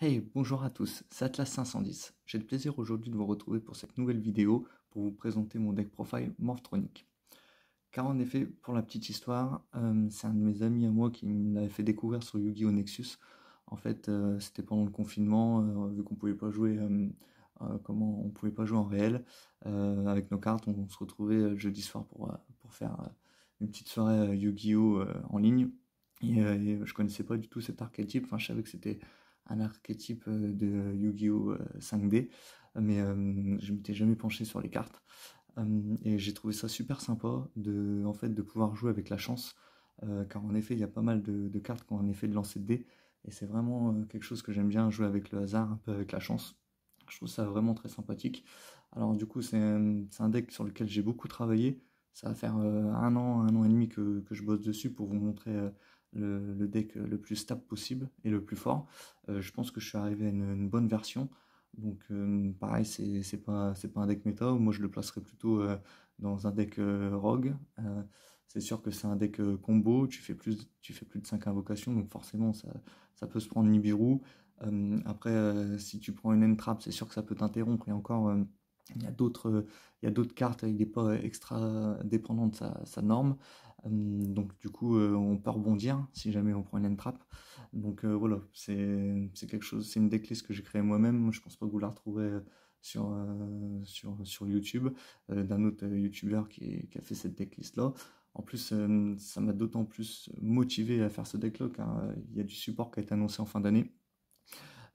Hey, bonjour à tous, c'est Atlas 510. J'ai le plaisir aujourd'hui de vous retrouver pour cette nouvelle vidéo pour vous présenter mon deck profile Morphtronic. Car en effet, pour la petite histoire, c'est un de mes amis à moi qui me l'avait fait découvrir sur Yu-Gi-Oh! Nexus. En fait, c'était pendant le confinement, vu qu'on pouvait pas jouer, on pouvait pas jouer en réel avec nos cartes, on se retrouvait jeudi soir pour faire une petite soirée Yu-Gi-Oh! En ligne. Et je connaissais pas du tout cet archétype, enfin je savais que c'était un archétype de Yu-Gi-Oh! 5D, mais je m'étais jamais penché sur les cartes. Et j'ai trouvé ça super sympa en fait, de pouvoir jouer avec la chance, car en effet il y a pas mal de cartes qui ont un effet de lancer de dés, et c'est vraiment quelque chose que j'aime bien, jouer avec le hasard, un peu avec la chance. Je trouve ça vraiment très sympathique. Alors du coup c'est un deck sur lequel j'ai beaucoup travaillé. Ça va faire un an et demi que je bosse dessus pour vous montrer le deck le plus stable possible et le plus fort. Je pense que je suis arrivé à une bonne version. Donc pareil, c'est pas un deck méta. Moi je le placerais plutôt dans un deck rogue. C'est sûr que c'est un deck combo. Tu fais plus de 5 invocations, donc forcément ça peut se prendre Nibiru. Après, si tu prends une N-Trap, c'est sûr que ça peut t'interrompre. Et encore, il y a d'autres cartes avec des pas extra dépendants de sa norme. Donc du coup, on peut rebondir si jamais on prend une N-Trap. Donc voilà, c'est quelque chose, c'est une decklist que j'ai créée moi-même. Je pense pas que vous la retrouverez sur YouTube, d'un autre YouTuber qui a fait cette decklist là. En plus, ça m'a d'autant plus motivé à faire ce deck là, car il y a du support qui a été annoncé en fin d'année.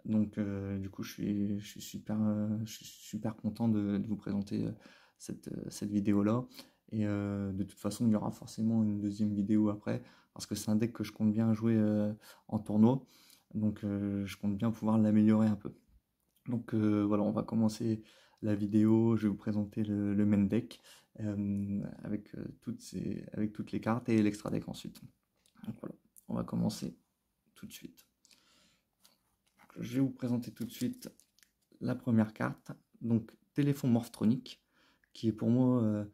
Donc du coup, je suis super content de vous présenter cette vidéo là. Et de toute façon, il y aura forcément une deuxième vidéo après, parce que c'est un deck que je compte bien jouer en tournoi. Donc je compte bien pouvoir l'améliorer un peu. Donc voilà, on va commencer la vidéo. Je vais vous présenter le main deck avec toutes les cartes et l'extra deck ensuite. Donc voilà, on va commencer tout de suite. Je vais vous présenter tout de suite la première carte, donc Téléphone Morphtronic, qui est pour moi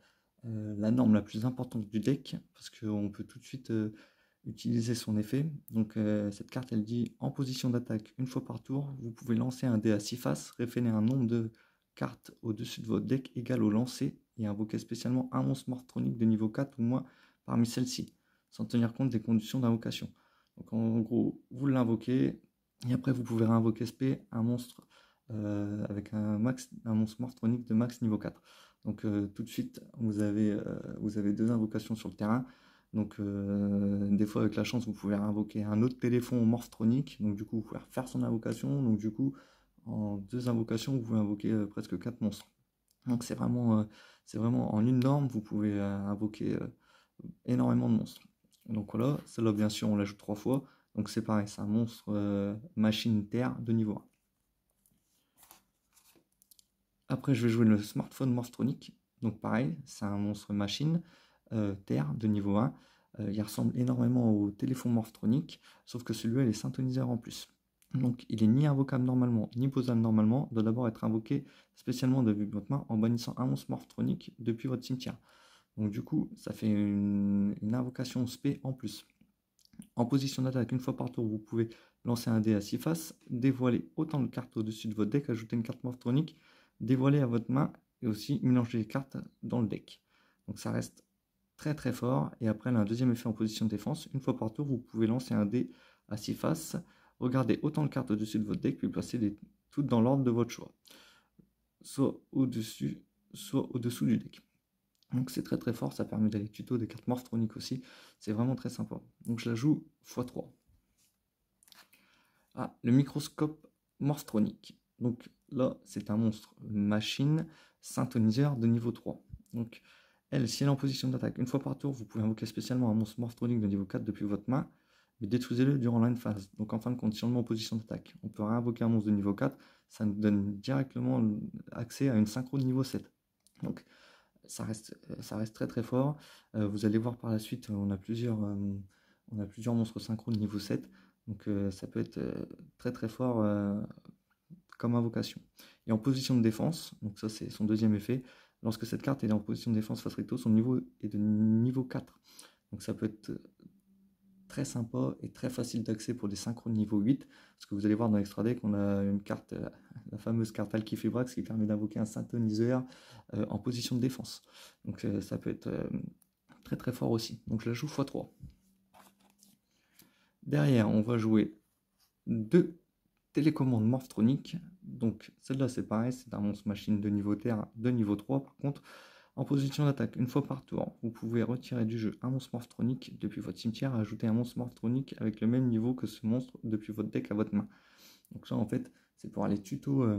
la norme la plus importante du deck, parce qu'on peut tout de suite utiliser son effet. Donc cette carte, elle dit: en position d'attaque, une fois par tour, vous pouvez lancer un dé à 6 faces, référer un nombre de cartes au-dessus de votre deck égal au lancer, et invoquer spécialement un monstre Morphtronic de niveau 4 ou moins parmi celles-ci, sans tenir compte des conditions d'invocation. Donc en gros, vous l'invoquez, et après vous pouvez réinvoquer SP un monstre avec un monstre Morphtronic de max niveau 4. Donc tout de suite, vous avez deux invocations sur le terrain. Donc des fois avec la chance, vous pouvez invoquer un autre téléphone Morphtronic. Donc du coup, vous pouvez refaire son invocation. Donc du coup, en deux invocations, vous pouvez invoquer presque 4 monstres. Donc c'est vraiment en une norme, vous pouvez invoquer énormément de monstres. Donc voilà, celle-là bien sûr on l'ajoute 3 fois. Donc c'est pareil, c'est un monstre machine terre de niveau 1. Après, je vais jouer le smartphone Morphtronic. Donc pareil, c'est un monstre machine, terre de niveau 1. Il ressemble énormément au téléphone Morphtronic, sauf que celui-là, il est synthoniseur en plus. Donc il est ni invocable normalement, ni posable normalement. Il doit d'abord être invoqué spécialement depuis votre main en bannissant un monstre Morphtronic depuis votre cimetière. Donc du coup, ça fait une invocation spé en plus. En position d'attaque, une fois par tour, vous pouvez lancer un dé à 6 faces, dévoiler autant de cartes au-dessus de votre deck, ajouter une carte Morphtronic, dévoiler à votre main et aussi mélanger les cartes dans le deck. Donc ça reste très très fort. Et après, elle a un deuxième effet en position de défense. Une fois par tour, vous pouvez lancer un dé à 6 faces, regarder autant de cartes au-dessus de votre deck, puis placer toutes dans l'ordre de votre choix, soit au-dessus, soit au-dessous du deck. Donc c'est très très fort, ça permet d'aller tuto des cartes Morphtronic aussi, c'est vraiment très sympa. Donc je la joue x3. Ah, le microscope Morphtronic. Donc là, c'est un monstre machine synthoniseur de niveau 3. Donc elle, si elle est en position d'attaque, une fois par tour, vous pouvez invoquer spécialement un monstre Morphtronic de niveau 4 depuis votre main, mais détruisez-le durant l'end phase. Donc en fin de compte, si on le met en position d'attaque, on peut réinvoquer un monstre de niveau 4, ça nous donne directement accès à une synchro de niveau 7. Donc ça reste très très fort. Vous allez voir par la suite, on a plusieurs monstres synchro de niveau 7. Donc ça peut être très très fort comme invocation. Et en position de défense, donc ça c'est son deuxième effet, lorsque cette carte est en position de défense face recto, son niveau est de niveau 4. Donc ça peut être très sympa et très facile d'accès pour des synchros de niveau 8. Parce que vous allez voir dans l'extra deck, on a une carte, la fameuse carte Alkifibrax qui permet d'invoquer un synthoniseur en position de défense. Donc ça peut être très très fort aussi. Donc je la joue x3. Derrière, on va jouer 2 télécommandes Morphtronic. Donc celle-là c'est pareil, c'est un monstre machine de niveau terre de niveau 3. Par contre, en position d'attaque, une fois par tour, vous pouvez retirer du jeu un monstre Morphtronic depuis votre cimetière et ajouter un monstre Morphtronic avec le même niveau que ce monstre depuis votre deck à votre main. Donc ça en fait c'est pour aller tuto à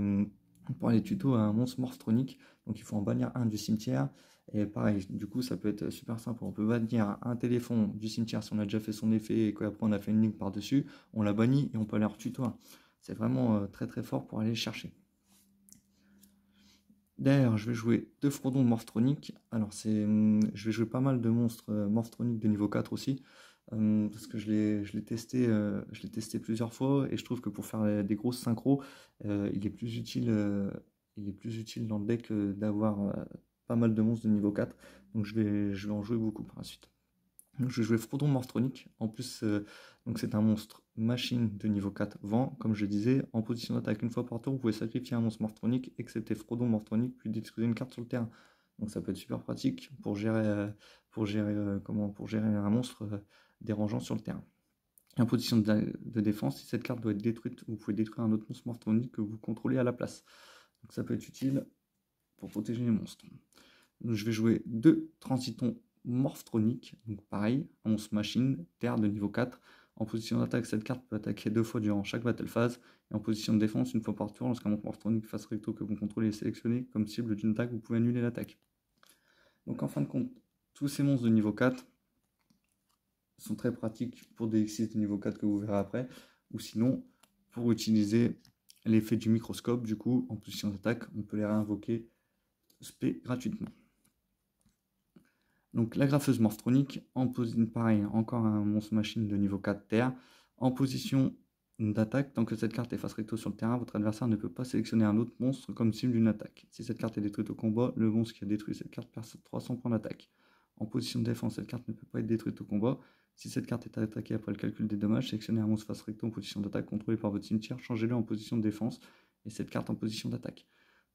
un monstre Morphtronic. Donc il faut en bannir un du cimetière. Et pareil, du coup ça peut être super simple. On peut bannir un téléphone du cimetière si on a déjà fait son effet et qu'après on a fait une ligne par-dessus. On l'a banni et on peut aller en tuto 1. C'est vraiment très très fort pour aller le chercher. Derrière, je vais jouer 2 Frodons Morphtronic. Alors, je vais jouer pas mal de monstres Morphtronic de niveau 4 aussi. Parce que je l'ai testé plusieurs fois et je trouve que pour faire des grosses synchros, il est plus utile dans le deck d'avoir pas mal de monstres de niveau 4. Donc, je vais en jouer beaucoup par la suite. Donc, je vais jouer Frodon Morphtronic. En plus, donc c'est un monstre machine de niveau 4 vent. Comme je disais, en position d'attaque une fois par tour, vous pouvez sacrifier un monstre Morphtronic, excepté Frodon Morphtronic, puis détruire une carte sur le terrain. Donc ça peut être super pratique pour gérer un monstre dérangeant sur le terrain. Et en position de défense, si cette carte doit être détruite, vous pouvez détruire un autre monstre Morphtronic que vous contrôlez à la place. Donc ça peut être utile pour protéger les monstres. Donc, je vais jouer 2 Transitons Morphtronic, donc pareil, 11 machine, terre de niveau 4. En position d'attaque, cette carte peut attaquer 2 fois durant chaque battle phase. Et en position de défense, une fois par tour, lorsqu'un monstre Morphtronic face recto que vous contrôlez est sélectionné comme cible d'une attaque, vous pouvez annuler l'attaque. Donc en fin de compte, tous ces monstres de niveau 4 sont très pratiques pour des X6 de niveau 4 que vous verrez après. Ou sinon, pour utiliser l'effet du microscope, du coup, en position d'attaque, on peut les réinvoquer spé gratuitement. Donc la graffeuse Morphtronic, en position pareil, encore un monstre machine de niveau 4 terre. En position d'attaque, tant que cette carte est face recto sur le terrain, votre adversaire ne peut pas sélectionner un autre monstre comme cible d'une attaque. Si cette carte est détruite au combat, le monstre qui a détruit cette carte perd 300 points d'attaque. En position de défense, cette carte ne peut pas être détruite au combat. Si cette carte est attaquée après le calcul des dommages, sélectionnez un monstre face recto en position d'attaque contrôlé par votre cimetière, changez-le en position de défense et cette carte en position d'attaque.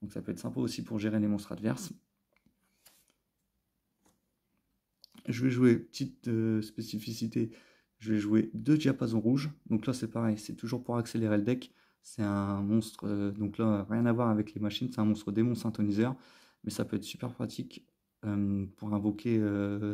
Donc ça peut être sympa aussi pour gérer les monstres adverses. Je vais jouer, petite spécificité, je vais jouer 2 diapasons rouges. Donc là c'est pareil, c'est toujours pour accélérer le deck. C'est un monstre, donc là rien à voir avec les machines, c'est un monstre démon synthoniseur. Mais ça peut être super pratique pour invoquer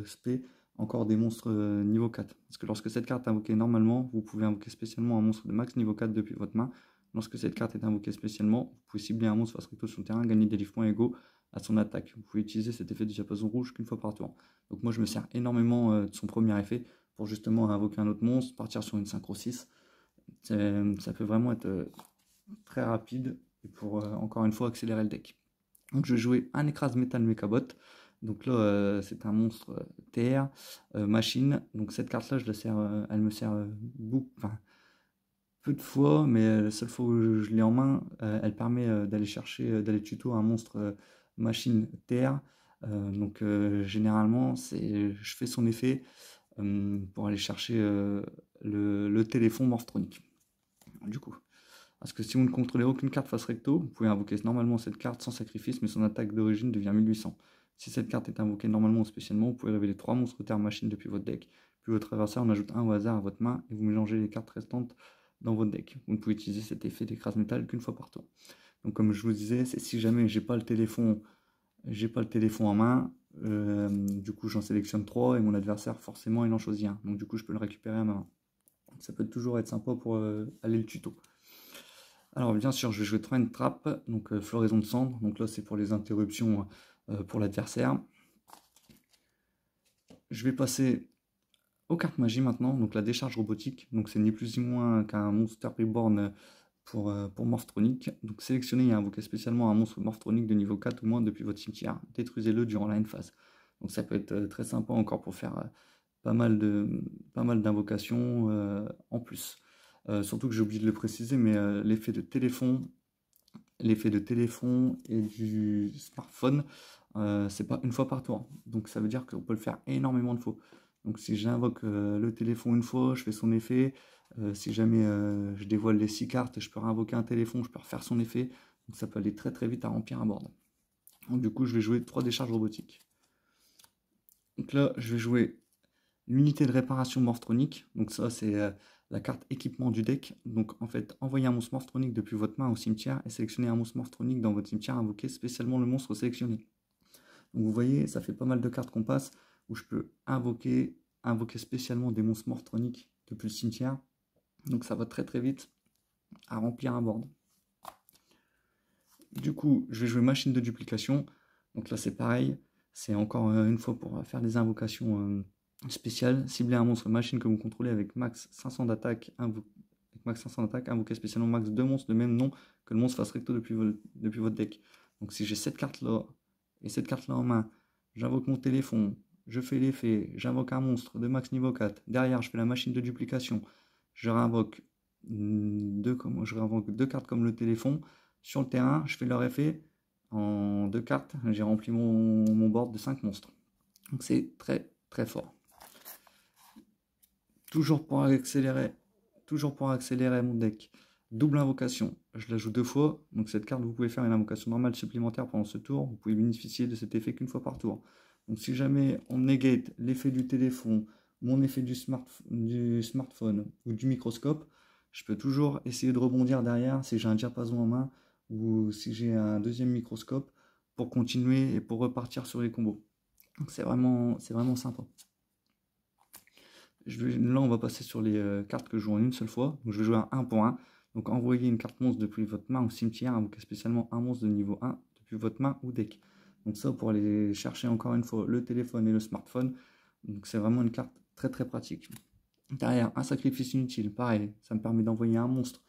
spé encore des monstres niveau 4. Parce que lorsque cette carte est invoquée normalement, vous pouvez invoquer spécialement un monstre de max niveau 4 depuis votre main. Lorsque cette carte est invoquée spécialement, vous pouvez cibler un monstre face recto sur le terrain, gagner des livres points égaux à son attaque. Vous pouvez utiliser cet effet de diapason rouge qu'une fois par tour. Donc moi je me sers énormément de son premier effet pour justement invoquer un autre monstre, partir sur une synchro 6. Ça peut vraiment être très rapide et pour encore une fois accélérer le deck. Donc je vais jouer un écrase métal Mechabot. Donc là c'est un monstre TR machine. Donc cette carte là elle me sert peu de fois, mais la seule fois où je l'ai en main, elle permet d'aller chercher, d'aller tuto un monstre machine TR. Donc généralement je fais son effet pour aller chercher le téléphone Morphtronic. Du coup, parce que si vous ne contrôlez aucune carte face recto, vous pouvez invoquer normalement cette carte sans sacrifice, mais son attaque d'origine devient 1800. Si cette carte est invoquée normalement ou spécialement, vous pouvez révéler 3 monstres terre machine depuis votre deck. Puis votre adversaire en ajoute un au hasard à votre main et vous mélangez les cartes restantes dans votre deck. Vous ne pouvez utiliser cet effet d'écrase métal qu'une fois par tour. Donc comme je vous disais, c'est si jamais j'ai pas le téléphone en main, du coup j'en sélectionne 3 et mon adversaire forcément il en choisit un. Donc du coup je peux le récupérer à ma main. Donc, ça peut toujours être sympa pour aller le tuto. Alors bien sûr je vais jouer Train Trap, donc floraison de cendres. Donc là c'est pour les interruptions pour l'adversaire. Je vais passer aux cartes magie maintenant, donc la décharge robotique. Donc c'est ni plus ni moins qu'un Monster Reborn pour Morphtronic. Donc sélectionnez et invoquez spécialement un monstre Morphtronic de niveau 4 ou moins depuis votre cimetière. Détruisez-le durant la end phase. Donc ça peut être très sympa encore pour faire pas mal d'invocations en plus. Surtout que j'ai oublié de le préciser, mais l'effet de téléphone et du smartphone, c'est pas une fois par tour. Donc ça veut dire qu'on peut le faire énormément de fois. Donc si j'invoque le téléphone une fois, je fais son effet. Si jamais je dévoile les 6 cartes, je peux réinvoquer un téléphone, je peux refaire son effet. Donc ça peut aller très très vite à remplir un board. Donc du coup, je vais jouer 3 décharges robotiques. Donc là, je vais jouer l'unité de réparation Morphtronic. Donc ça, c'est la carte équipement du deck. Donc en fait, envoyez un monstre Morphtronic depuis votre main au cimetière et sélectionnez un monstre Morphtronic dans votre cimetière, invoquez spécialement le monstre sélectionné. Donc vous voyez, ça fait pas mal de cartes qu'on passe où je peux invoquer spécialement des monstres Morphtronic depuis le cimetière. Donc ça va très très vite à remplir un board. Du coup, je vais jouer machine de duplication. Donc là, c'est pareil. C'est encore une fois pour faire des invocations spéciales. Ciblez un monstre machine que vous contrôlez avec max 500 d'attaque. Invoquez spécialement max 2 monstres de même nom que le monstre fasse recto depuis votre deck. Donc si j'ai cette carte là et cette carte là en main, j'invoque mon téléphone, je fais l'effet, j'invoque un monstre de max niveau 4. Derrière, je fais la machine de duplication. Je réinvoque deux cartes comme le téléphone. Sur le terrain, je fais leur effet en 2 cartes. J'ai rempli mon board de 5 monstres. Donc c'est très très fort. Toujours pour accélérer mon deck. Double invocation, je la joue 2 fois. Donc cette carte, vous pouvez faire une invocation normale supplémentaire pendant ce tour. Vous pouvez bénéficier de cet effet qu'une fois par tour. Donc si jamais on negate l'effet du téléphone, mon effet du smartphone ou du microscope, je peux toujours essayer de rebondir derrière si j'ai un diapason en main ou si j'ai un deuxième microscope pour continuer et pour repartir sur les combos. Donc c'est vraiment sympa. Là, on va passer sur les cartes que je joue en une seule fois. Donc je vais jouer un 1 pour 1. Donc envoyez une carte monstre depuis votre main au cimetière, invoquez spécialement un monstre de niveau 1 depuis votre main ou deck. Donc ça, pour aller chercher encore une fois le téléphone et le smartphone. Donc c'est vraiment une carte très très pratique. Derrière, un sacrifice inutile, pareil, ça me permet d'envoyer un monstre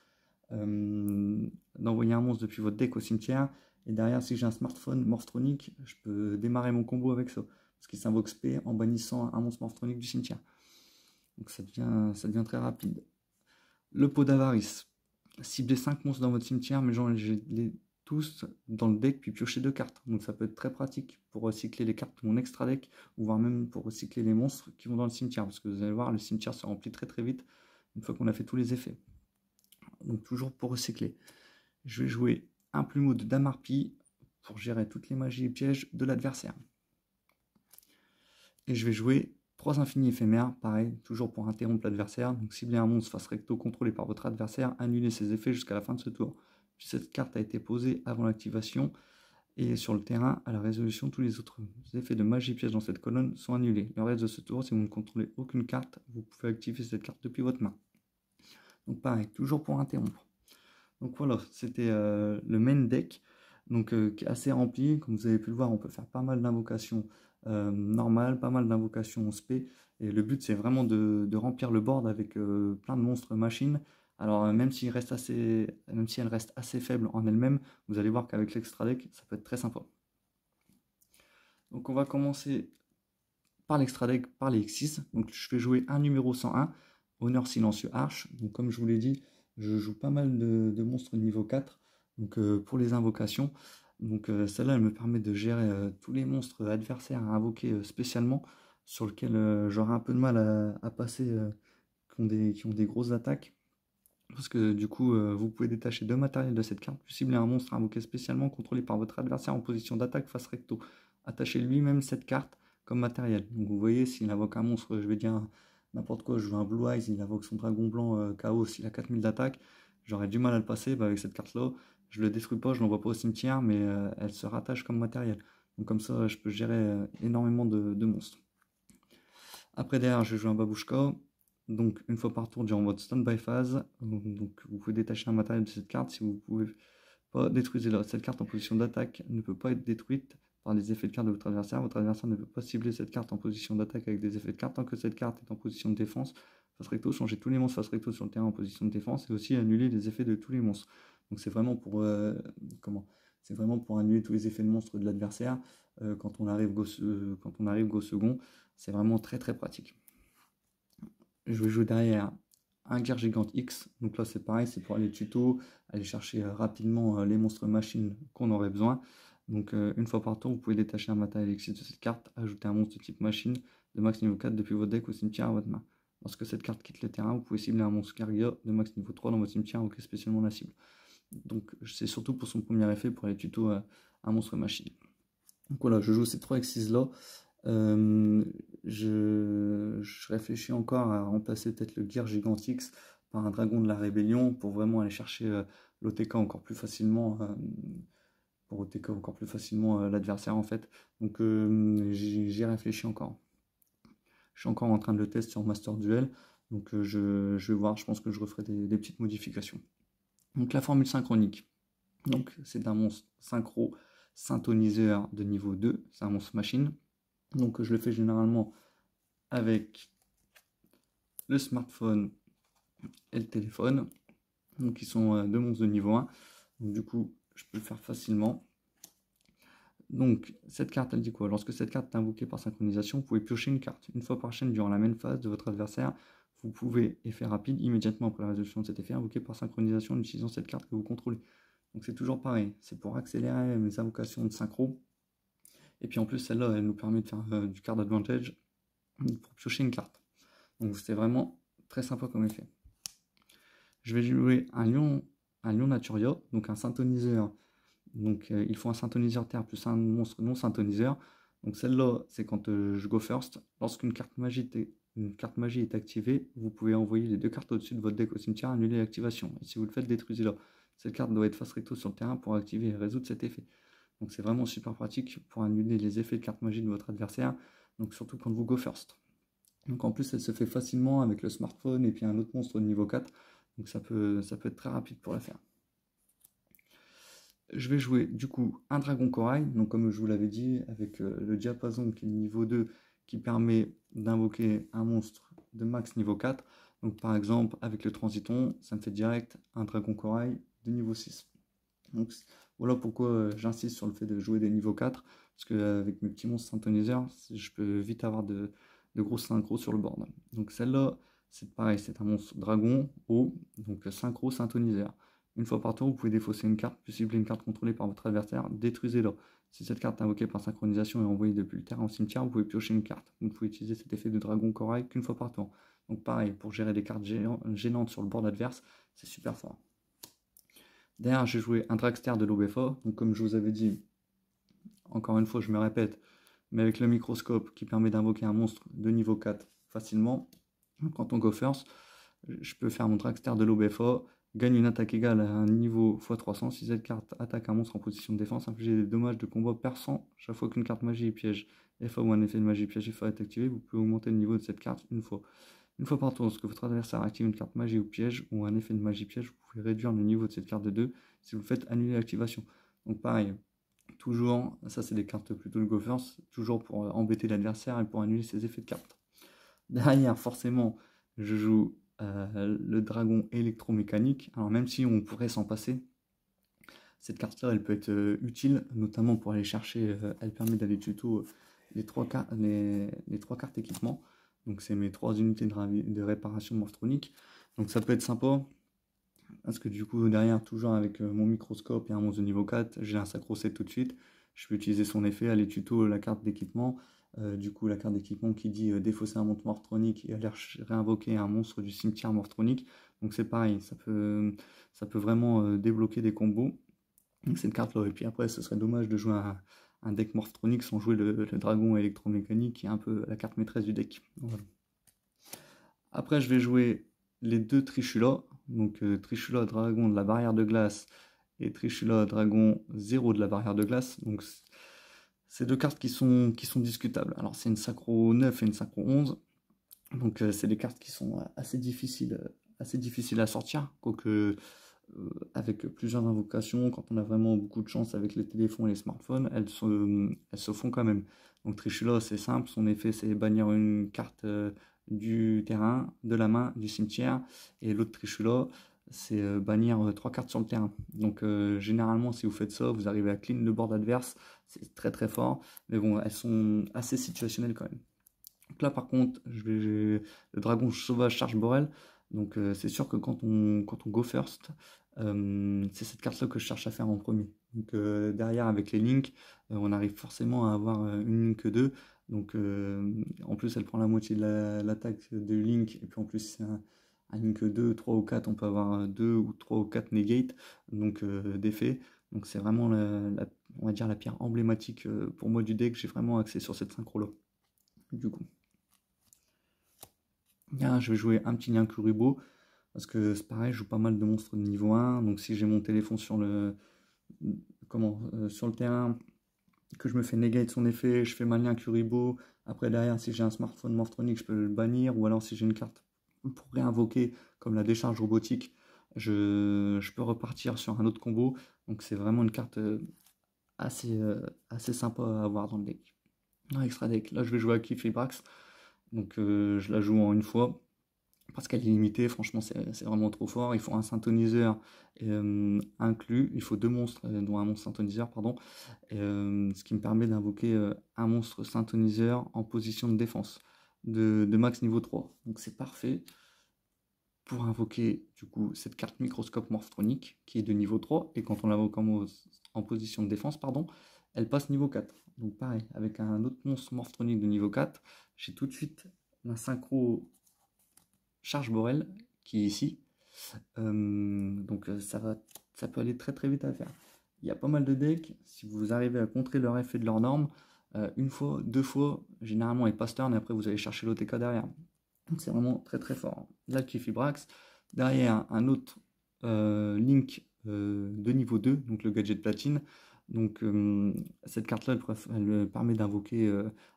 depuis votre deck au cimetière. Et derrière, si j'ai un smartphone Morphtronic, je peux démarrer mon combo avec ça. Parce qu'il s'invoque SP en bannissant un monstre Morphtronic du cimetière. Donc ça devient très rapide. Le pot d'avarice. Ciblez 5 monstres dans votre cimetière, mais les tous dans le deck, puis piocher 2 cartes. Donc ça peut être très pratique pour recycler les cartes de mon extra deck, ou voire même pour recycler les monstres qui vont dans le cimetière. Parce que vous allez voir, le cimetière se remplit très très vite une fois qu'on a fait tous les effets. Donc toujours pour recycler. Je vais jouer un plumeau de Damarpi pour gérer toutes les magies et pièges de l'adversaire. Et je vais jouer 3 infinis éphémères, pareil, toujours pour interrompre l'adversaire. Donc cibler un monstre face recto contrôlé par votre adversaire, annulez ses effets jusqu'à la fin de ce tour. Puis cette carte a été posée avant l'activation. Et sur le terrain, à la résolution, tous les autres effets de magie piège dans cette colonne sont annulés. Le reste de ce tour, si vous ne contrôlez aucune carte, vous pouvez activer cette carte depuis votre main. Donc pareil, toujours pour interrompre. Donc voilà, c'était le main deck, donc qui est assez rempli. Comme vous avez pu le voir, on peut faire pas mal d'invocations normales, pas mal d'invocations SP. Et le but, c'est vraiment de remplir le board avec plein de monstres machines. Alors même si elle reste assez faible en elle-même, vous allez voir qu'avec l'extra deck, ça peut être très sympa. Donc on va commencer par l'extra deck, par les X6. Donc je vais jouer un numéro 101, Honneur Silencieux Arche. Donc comme je vous l'ai dit, je joue pas mal de monstres niveau 4 donc, pour les invocations. Donc celle-là, elle me permet de gérer tous les monstres adversaires à invoquer spécialement, sur lesquels j'aurai un peu de mal à passer, qui ont des grosses attaques. Parce que du coup, vous pouvez détacher 2 matériels de cette carte, puis cibler un monstre invoqué spécialement contrôlé par votre adversaire en position d'attaque face recto. Attachez lui-même cette carte comme matériel. Donc vous voyez, s'il invoque un monstre, je vais dire n'importe quoi, je joue un Blue Eyes, il invoque son dragon blanc Chaos, il a 4000 d'attaque, j'aurais du mal à le passer. Avec cette carte-là, je le détruis pas, je l'envoie pas au cimetière, mais elle se rattache comme matériel. Donc comme ça, je peux gérer énormément de monstres. Après derrière, je joue un Babushka. Donc une fois par tour durant votre stand-by phase, donc vous pouvez détacher un matériel de cette carte. Si vous ne pouvez pas détruire cette carte en position d'attaque, ne peut pas être détruite par des effets de carte de votre adversaire. Votre adversaire ne peut pas cibler cette carte en position d'attaque avec des effets de carte tant que cette carte est en position de défense. Face recto, changez tous les monstres face recto sur le terrain en position de défense et aussi annuler les effets de tous les monstres. Donc c'est vraiment pour annuler tous les effets de monstres de l'adversaire quand on arrive go second. C'est vraiment très très pratique. Je vais jouer derrière un guerre gigante X. Donc là, c'est pareil, c'est pour aller tuto, aller chercher rapidement les monstres machines qu'on aurait besoin. Donc une fois par tour, vous pouvez détacher un matériel X de cette carte, ajouter un monstre de type machine de max niveau 4 depuis votre deck au cimetière à votre main. Lorsque cette carte quitte le terrain, vous pouvez cibler un monstre Gargia de max niveau 3 dans votre cimetière, invoquer spécialement la cible. Donc c'est surtout pour son premier effet, pour les tutos un monstre machine. Donc voilà, je joue ces 3 exercices là. Je réfléchis encore à remplacer peut-être le Gear Gigantix par un dragon de la rébellion pour vraiment aller chercher l'OTK encore plus facilement, pour OTK encore plus facilement l'adversaire en fait. Donc j'y réfléchis encore. Je suis encore en train de le tester sur Master Duel, donc je vais voir, je pense que je referai des petites modifications. Donc la formule synchronique, donc c'est un monstre synchro synthoniseur de niveau 2, c'est un monstre machine. Donc je le fais généralement avec le smartphone et le téléphone, donc ils sont deux monstres de niveau 1, donc du coup je peux le faire facilement. Donc cette carte elle dit quoi? Lorsque cette carte est invoquée par synchronisation, vous pouvez piocher une carte. Une fois par chaîne durant la même phase de votre adversaire, vous pouvez, effet rapide, immédiatement après la résolution de cet effet, invoquer par synchronisation en utilisant cette carte que vous contrôlez. Donc c'est toujours pareil, c'est pour accélérer les invocations de synchro. Et puis en plus celle-là, elle nous permet de faire du card advantage pour piocher une carte. Donc c'est vraiment très sympa comme effet. Je vais jouer un lion Naturia, donc un synthoniseur. Donc il faut un synthoniseur terre plus un monstre non synthoniseur. Donc celle-là, c'est quand je go first. Lorsqu'une carte magie est activée, vous pouvez envoyer les 2 cartes au-dessus de votre deck au cimetière, annuler l'activation. Et si vous le faites, détruisez-la. Cette carte doit être face recto sur le terrain pour activer et résoudre cet effet. Donc c'est vraiment super pratique pour annuler les effets de carte magie de votre adversaire. Donc surtout quand vous go first. Donc en plus elle se fait facilement avec le smartphone et puis un autre monstre de niveau 4. Donc ça peut être très rapide pour la faire. Je vais jouer du coup un dragon corail, donc comme je vous l'avais dit, avec le diapason qui est niveau 2, qui permet d'invoquer un monstre de max niveau 4. Donc par exemple avec le transiton, ça me fait direct un dragon corail de niveau 6. Donc voilà pourquoi j'insiste sur le fait de jouer des niveaux 4, parce qu'avec mes petits monstres synthoniseurs, je peux vite avoir de grosses synchros sur le board. Donc celle-là, c'est pareil, c'est un monstre dragon haut, donc synchro synthoniseur. Une fois par tour, vous pouvez défausser une carte, puis cibler une carte contrôlée par votre adversaire, détruisez-la. Si cette carte est invoquée par synchronisation et envoyée depuis le terrain au cimetière, vous pouvez piocher une carte. Vous ne pouvez utiliser cet effet de dragon corail qu'une fois par tour. Donc pareil, pour gérer des cartes gênantes sur le board adverse, c'est super fort. Derrière, j'ai joué un dragster de l'OBFA. Donc comme je vous avais dit, encore une fois, je me répète, mais avec le microscope qui permet d'invoquer un monstre de niveau 4 facilement. Quand on go first, je peux faire mon dragster de l'OBFA, gagne une attaque égale à un niveau x300. Si cette carte attaque un monstre en position de défense, infliger des dommages de combat perçant chaque fois qu'une carte magie piège FA ou un effet de magie piège FA est activé, vous pouvez augmenter le niveau de cette carte une fois. Une fois par tour, lorsque votre adversaire active une carte magie ou piège ou un effet de magie piège, vous pouvez réduire le niveau de cette carte de 2 si vous faites annuler l'activation. Donc pareil, toujours, ça c'est des cartes plutôt de go first, toujours pour embêter l'adversaire et pour annuler ses effets de carte. Derrière, forcément, je joue le dragon électromécanique. Alors même si on pourrait s'en passer, cette carte-là, elle peut être utile, notamment pour aller chercher, elle permet d'aller tuto les 3 cartes équipement. Donc c'est mes 3 unités de réparation morphronique. Donc ça peut être sympa. Parce que du coup derrière, toujours avec mon microscope et un monstre de niveau 4, j'ai un sacro set tout de suite. Je peux utiliser son effet, aller tuto la carte d'équipement. Du coup la carte d'équipement qui dit défausser un monstre morphronique et aller réinvoquer un monstre du cimetière morphronique. Donc c'est pareil, ça peut vraiment débloquer des combos. Donc cette carte là. Et puis après ce serait dommage de jouer un deck morphronique sans jouer le dragon électromécanique qui est un peu la carte maîtresse du deck. Voilà. Après je vais jouer les 2 Trishula, donc Trishula dragon de la barrière de glace et Trishula dragon 0 de la barrière de glace. Donc c'est 2 cartes qui sont discutables. Alors c'est une synchro 9 et une synchro 11. Donc c'est des cartes qui sont assez difficiles à sortir, quoique avec plusieurs invocations, quand on a vraiment beaucoup de chance avec les téléphones et les smartphones, elles se font quand même. Donc Trishula, c'est simple, son effet c'est bannir une carte du terrain, de la main, du cimetière, et l'autre Trishula, c'est bannir 3 cartes sur le terrain. Donc généralement, si vous faites ça, vous arrivez à clean le board adverse, c'est très très fort, mais bon, elles sont assez situationnelles quand même. Donc là par contre, j'ai le dragon sauvage charge Borel. Donc c'est sûr que quand on go first, c'est cette carte là que je cherche à faire en premier. Donc derrière avec les links, on arrive forcément à avoir une link 2 Donc en plus elle prend la moitié de l'attaque de Link, et puis en plus c'est un Link 2, 3 ou 4, on peut avoir 2 ou 3 ou 4 negate, donc d'effet. Donc c'est vraiment on va dire la pierre emblématique pour moi du deck. J'ai vraiment axé sur cette synchro là. Du coup, là, je vais jouer un petit lien Kuribo, parce que c'est pareil, je joue pas mal de monstres de niveau 1, donc si j'ai mon téléphone sur sur le terrain, que je me fais negate son effet, je fais ma lien Kuribo. Après derrière, si j'ai un smartphone Morphronic, je peux le bannir, ou alors si j'ai une carte pour réinvoquer comme la décharge robotique, je peux repartir sur un autre combo. Donc c'est vraiment une carte assez sympa à avoir dans le deck. Dans l'extra deck, là je vais jouer à Kifibrax, donc je la joue en une fois parce qu'elle est limitée. Franchement c'est vraiment trop fort. Il faut un synthoniseur inclus, il faut 2 monstres, dont un monstre synthoniseur, pardon, ce qui me permet d'invoquer un monstre synthoniseur en position de défense de max niveau 3. Donc c'est parfait pour invoquer du coup cette carte microscope Morphronic qui est de niveau 3, et quand on l'invoque en position de défense, pardon, elle passe niveau 4. Donc pareil, avec un autre monstre Morphronic de niveau 4, j'ai tout de suite ma synchro Charge Borel qui est ici. Donc ça peut aller très très vite à faire. Il y a pas mal de decks, si vous arrivez à contrer leur effet de leur norme, une fois, 2 fois, généralement ils pass turn, et après vous allez chercher l'OTK derrière. Donc c'est vraiment très très fort. Là, Kifibrax, derrière un autre Link de niveau 2, donc le gadget platine. Donc cette carte là elle permet d'invoquer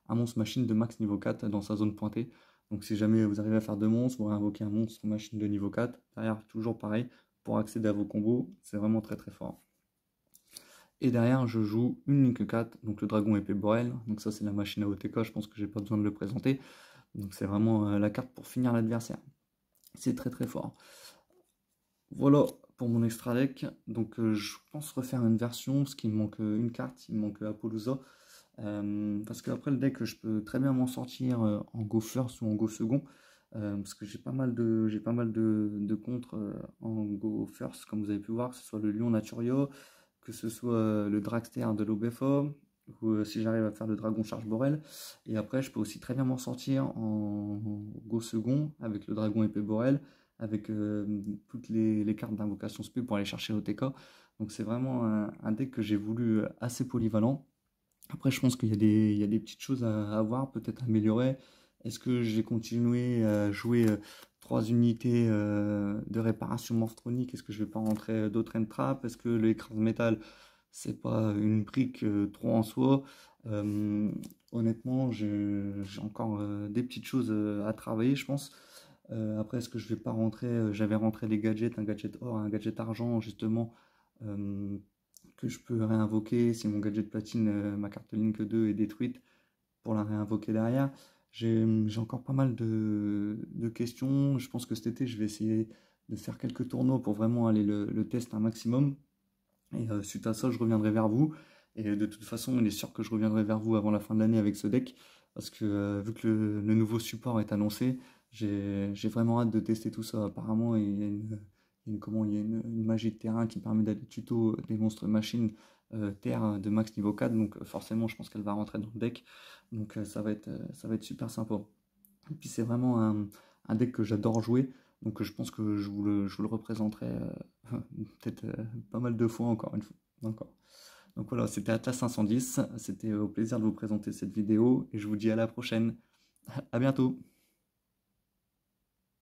un monstre machine de max niveau 4 dans sa zone pointée. Donc si jamais vous arrivez à faire 2 monstres, vous réinvoquez un monstre machine de niveau 4. Derrière, toujours pareil, pour accéder à vos combos, c'est vraiment très très fort. Et derrière, je joue une Link 4, donc le dragon épée Borel. Donc ça c'est la machine à OTK, je pense que j'ai pas besoin de le présenter. Donc c'est vraiment la carte pour finir l'adversaire. C'est très très fort. Voilà pour mon extra deck. Donc je pense refaire une version, parce qu'il me manque une carte, il me manque Apollousa. Parce qu'après le deck, je peux très bien m'en sortir en go first ou en go second. Parce que j'ai pas mal de contres en go first, comme vous avez pu voir, que ce soit le Lion Naturia, que ce soit le Dragster de l'Obefa, ou si j'arrive à faire le Dragon Charge Borel. Et après, je peux aussi très bien m'en sortir en go second avec le Dragon Épée Borel, avec toutes les cartes d'invocation spé pour aller chercher l'OTK. Donc c'est vraiment un deck que j'ai voulu assez polyvalent. Après, je pense qu'il y a des petites choses à avoir, peut-être améliorer. Est-ce que j'ai continué à jouer 3 unités de réparation Morphronic? Est-ce que je vais pas rentrer d'autres entraps? Est-ce que l'écrase métal, c'est pas une brique trop en soi? Honnêtement, j'ai encore des petites choses à travailler, je pense. Après, est-ce que je vais pas rentrer j'avais rentré des gadgets, un gadget or, un gadget argent, justement, que je peux réinvoquer si mon gadget platine, ma carte Link 2 est détruite, pour la réinvoquer derrière. J'ai encore pas mal de questions. Je pense que cet été, je vais essayer de faire quelques tournois pour vraiment aller le test un maximum. Et suite à ça, je reviendrai vers vous. Et de toute façon, il est sûr que je reviendrai vers vous avant la fin de l'année avec ce deck. Parce que vu que le nouveau support est annoncé, j'ai vraiment hâte de tester tout ça. Apparemment, il y a une magie de terrain qui permet d'aller tuto des monstres machines terre de max niveau 4. Donc forcément, je pense qu'elle va rentrer dans le deck. Donc ça va être super sympa. Et puis c'est vraiment un deck que j'adore jouer. Donc je pense que je vous le représenterai peut-être pas mal de fois encore une fois. Encore. Donc voilà, c'était Atlas 510. C'était au plaisir de vous présenter cette vidéo. Et je vous dis à la prochaine. À bientôt.